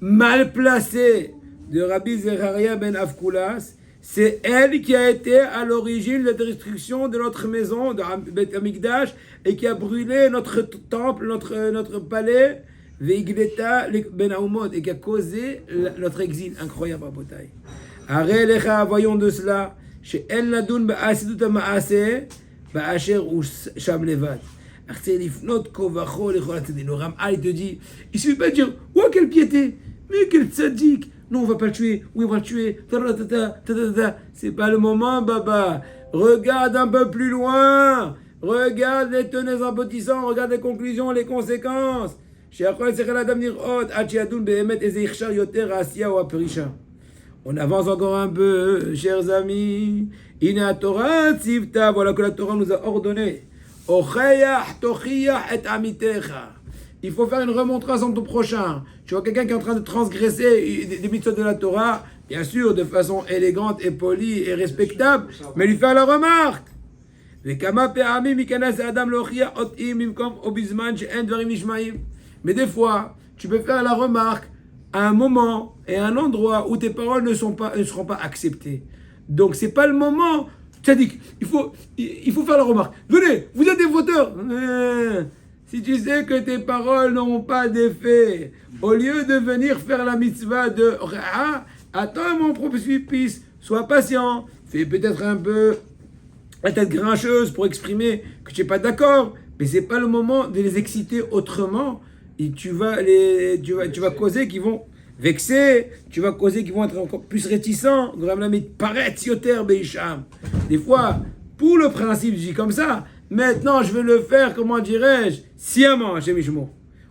mal placée de Rabbi Zechariah ben Avkulas, c'est elle qui a été à l'origine de la destruction de notre maison, de Beth Amikdash, et qui a brûlé notre temple, notre palais, Veigleta ben Aumod, et qui a causé notre exil. Incroyable, Rabotai. Arrête lecha, voyons de cela. Chez El Nadoun ba'asidut ma'aseh, ba'asher ou sham levad. Le Ram'al, il te dit, il suffit pas de dire, oh quelle piété, mais quel tzaddik. Non, on va pas le tuer, oui, on va le tuer. C'est pas le moment, Baba. Regarde un peu plus loin. Regarde les tenants aboutissants, regarde les conclusions, les conséquences. On avance encore un peu, chers amis. Ina Torah tzivta, voilà que la Torah nous a ordonné. Il faut faire une remontrance en ton prochain. Tu vois quelqu'un qui est en train de transgresser des mitzvot de la Torah, bien sûr, de façon élégante et polie et respectable, mais lui faire la remarque. Mais des fois, tu peux faire la remarque à un moment et à un endroit où tes paroles ne seront pas acceptées. Donc, c'est pas le moment. Tzadik, il faut faire la remarque. Venez, vous êtes des fauteurs. Si tu sais que tes paroles n'ont pas d'effet, au lieu de venir faire la mitzvah de attends mon propre fils, sois patient, fais peut-être un peu la tête grincheuse pour exprimer que tu n'es pas d'accord, mais c'est pas le moment de les exciter autrement. Et tu vas causer qu'ils vont vexer, tu vas causer qu'ils vont être encore plus réticents. Des fois, pour le principe, je dis comme ça. Maintenant, je vais le faire, comment dirais-je, sciemment, Hachem Ishmo.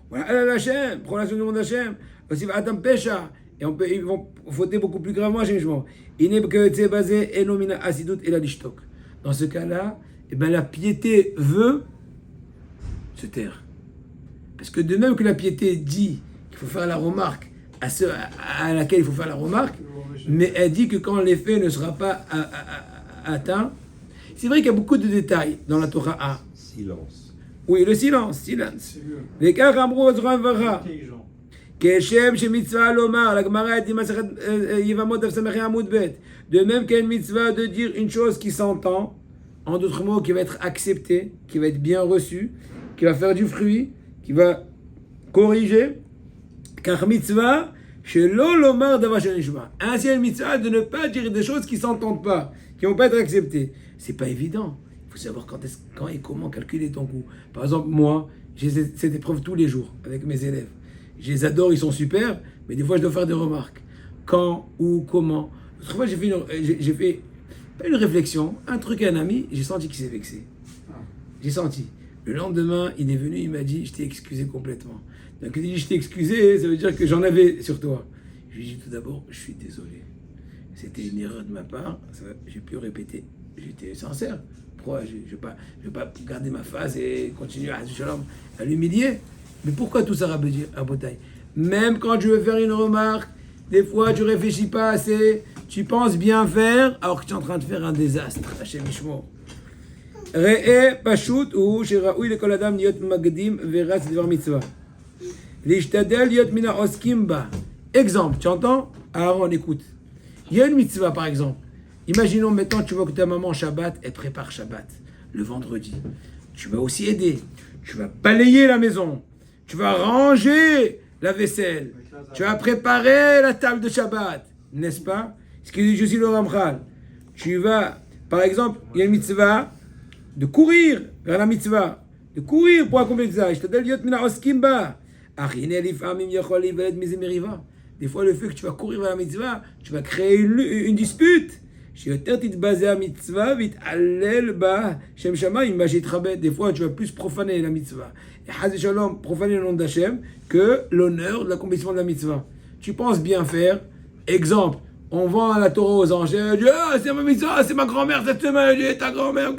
Voilà, Hachem, prends la du monde Hachem. Aussi, Adam Pesha. Et ils vont fauter beaucoup plus gravement, Hachem Ishmo. Il n'est que c'est basé, Enomina Asidut et la Lishtok. Dans ce cas-là, eh bien la piété veut se taire. Parce que de même que la piété dit qu'il faut faire la remarque à laquelle il faut faire la remarque, mais elle dit que quand l'effet ne sera pas atteint, c'est vrai qu'il y a beaucoup de détails dans la Torah A. Silence. Oui, le silence. Les cas Ramro Ozran Vara. Keshem chez mitzvah lomar, la Gemara dit Yevamot Avsamari Amoud Bet. De même qu'il y a une mitzvah de dire une chose qui s'entend, en d'autres mots, qui va être acceptée, qui va être bien reçue, qui va faire du fruit, qui va corriger. Car mitzvah, chez l'olomar davashanishma. Ainsi, une mitzvah de ne pas dire des choses qui ne s'entendent pas, qui ne vont pas être acceptées. C'est pas évident. Il faut savoir quand et comment calculer ton coût. Par exemple, moi, j'ai cette épreuve tous les jours avec mes élèves. Je les adore, ils sont super, mais des fois, je dois faire des remarques. Quand, où, comment. L'autre fois, j'ai fait pas une réflexion, un truc à un ami, j'ai senti qu'il s'est vexé. J'ai senti. Le lendemain, il est venu, il m'a dit, je t'ai excusé complètement. Donc, il dit, je t'ai excusé, ça veut dire que j'en avais sur toi. Je lui ai dit tout d'abord, je suis désolé. C'était une erreur de ma part, j'ai pu répéter. J'étais sincère. Pourquoi je ne vais pas garder ma face et continuer à l'humilier. Mais pourquoi tout ça, Rabotai? Même quand je veux faire une remarque, des fois tu ne réfléchis pas assez, tu penses bien faire, alors que tu es en train de faire un désastre. Hachem Ishmo. Re'e pashut ou sheraoui lekol adam liot magdim veratz devar mitzvah. Lishtadel liot mina oskim ba. Exemple, tu entends? Aaron, écoute. Il y a une mitzvah, par exemple. Imaginons maintenant, tu vois que ta maman Shabbat, elle prépare Shabbat le vendredi. Tu vas aussi aider. Tu vas balayer la maison. Tu vas ranger la vaisselle. Tu vas préparer la table de Shabbat. N'est-ce pas? Ce qui dit Jussi le Ramchal. Tu vas, par exemple, il y a une mitzvah de courir vers la mitzvah. De courir pour accomplir ça. Des fois, le fait que tu vas courir vers la mitzvah, tu vas créer une dispute. Des fois, tu vas plus profaner la mitzvah. Et profaner le nom d'Hachem que l'honneur de l'accomplissement de la mitzvah. Tu penses bien faire. Exemple, on vend la Torah aux anges. C'est ma mitzvah, c'est ma grand-mère cette semaine. Ta grand-mère.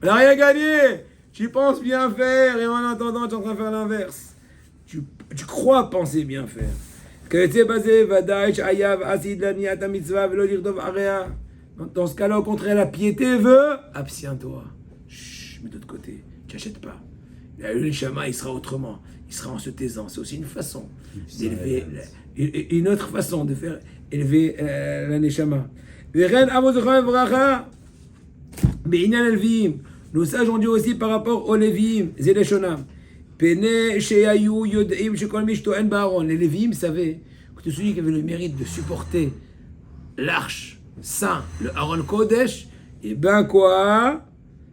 On n'a rien gagné. Tu penses bien faire et en attendant, tu es en train de faire l'inverse. Tu crois penser bien faire. Dans ce cas-là, au contraire, la piété veut, abstiens-toi. Chut, mets de l'autre côté, tu n'achètes pas. Le neshama, il sera autrement. Il sera en se taisant. C'est aussi une façon d'élever, une autre façon de faire élever la neshama. Nos sages ont dit aussi par rapport aux Lévi'im, Zéleshonam. Les Lévi'im savaient que celui qui avait le mérite de supporter l'arche saint, le Aaron Kodesh, et ben quoi?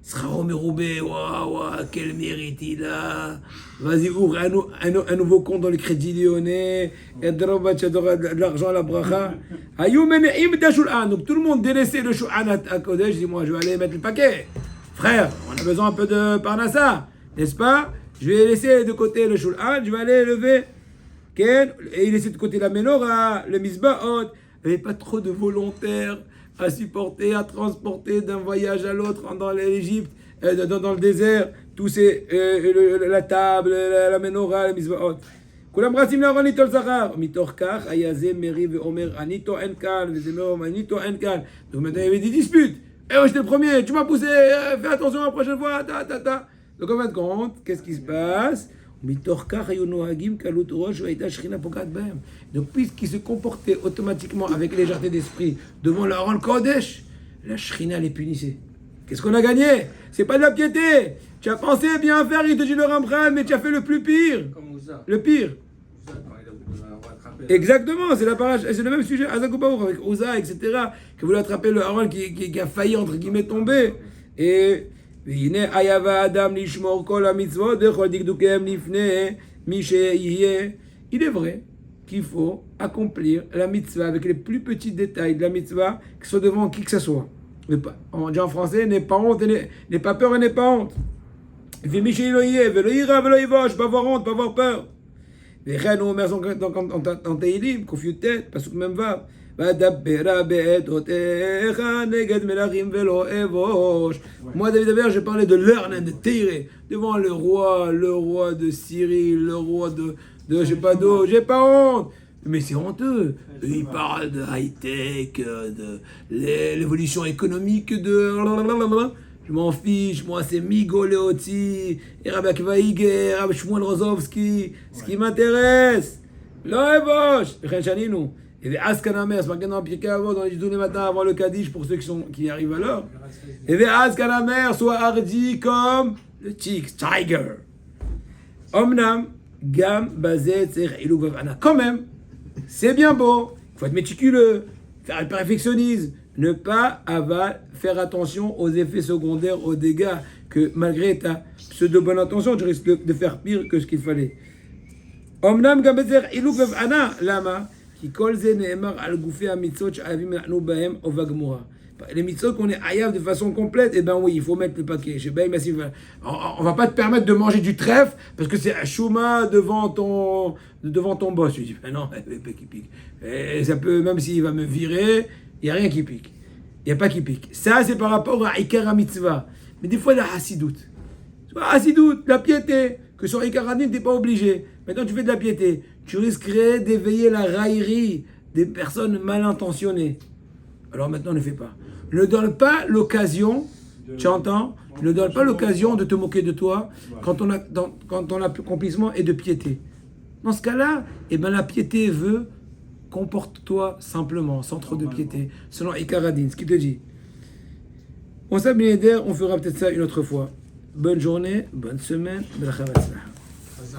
Sera Roméroubé, waouh, quel mérite il a! Vas-y, ouvre un nouveau compte dans le Crédit Lyonnais, et de l'argent à la bracha. Donc tout le monde délaissait le Shou'an à Kodesh, dis moi je vais aller mettre le paquet. Frère, on a besoin un peu de Parnassa, n'est-ce pas? Je vais laisser de côté le Shul'an, je vais aller lever. Et il laissait de côté la menorah, le Mizbahot. Il n'y avait pas trop de volontaires à supporter, à transporter d'un voyage à l'autre dans l'Égypte, dans le désert. Tous ces, la table, la menorah, le Mizbahot. כולם רצים לארון ליטול זכר. מתוך כך היה זה מרי ואומר, אני טוען כאן, וזה אומר, אני טוען כאן. Donc maintenant, il y avait des disputes. Eh ouais, j'étais le premier, tu m'as poussé, fais attention la prochaine fois, Donc en fin de compte, qu'est-ce qui se passe? Donc puisqu'ils se comportaient automatiquement avec légèreté d'esprit devant le Aaron Kodesh, la Shrina les punissait. Qu'est-ce qu'on a gagné? C'est pas de la piété. Tu as pensé bien faire, il te dit le Ramchal, mais tu as fait le plus pire. Comme Ouza. Le pire. Ouza, quand il a rattrapé. Exactement, c'est le même sujet, Azakobaour, avec Ouza, etc., qui voulait attraper le Aaron qui a failli, entre guillemets, tomber. Et il est vrai qu'il faut accomplir la mitzvah avec les plus petits détails de la mitzvah, que ce soit devant qui que ce soit. On dit en français, n'aie pas honte, n'aie pas peur et n'aie pas honte. Pas avoir honte, pas avoir peur. En Tehillim, Kof Yutet, Pasuk Memvav, ודברה בעדותיך נגד מלכים ולא אבוש. Moi, David Aver, j'ai parlé de l'Ernen, de Teire, devant le roi de Syrie, le roi de j'ai pas d'eau, j'ai pas honte. Mais c'est honteux. Eux, ils parlent de high-tech, de l'évolution économique, de... Je m'en fiche, moi c'est Migo Leoti, et Rabbi Akiva Iger, Rabbi Shmuel Rozovski. Ce qui m'intéresse, l'Oevosh, Rechaninu. Et les Askanamer, c'est marqué dans Pirkei Avot, dans les tous les matins avant le Kaddish pour ceux qui arrivent à l'heure. Et les Askanamer, soit hardi comme le Tiger. Omnam, Gam, Bazet, Zer, Ilou, Vavana. Quand même, c'est bien beau, il faut être méticuleux, faire le perfectionnisme, ne pas faire attention aux effets secondaires, aux dégâts, que malgré ta pseudo-bonne intention, tu risques de faire pire que ce qu'il fallait. Omnam Gam, Bazet, Ilou, Vavana, Lama, qui kolze ne'emar al goufi ha-mitzot she'ayavim nahnu bahem ovagmura. Les mitzvot qu'on est hayav de façon complète, eh ben oui, il faut mettre le paquet. On va pas te permettre de manger du trèfle parce que c'est un chouma devant ton boss. Je dis, ben non, il n'y a pas qui pique. Et ça peut, même s'il va me virer, il n'y a rien qui pique. Il n'y a pas qui pique. Ça, c'est par rapport à Ikar mitzvah. Mais des fois, la hassidout. La piété. Que sur Ikar Hadin, tu n'es pas obligé. Maintenant, tu fais de la piété. Tu risquerais d'éveiller la raillerie des personnes mal intentionnées. Alors maintenant, ne fais pas. Ne donne pas l'occasion, tu entends? Ne donne pas l'occasion de te moquer de toi quand ton accomplissement est de piété. Dans ce cas-là, eh ben, la piété veut comporte-toi simplement, sans trop de piété, selon Ikar Hadin, ce qu'il te dit. On s'abonne, on fera peut-être ça une autre fois. Bonne journée, bonne semaine, bracha v'atzlacha.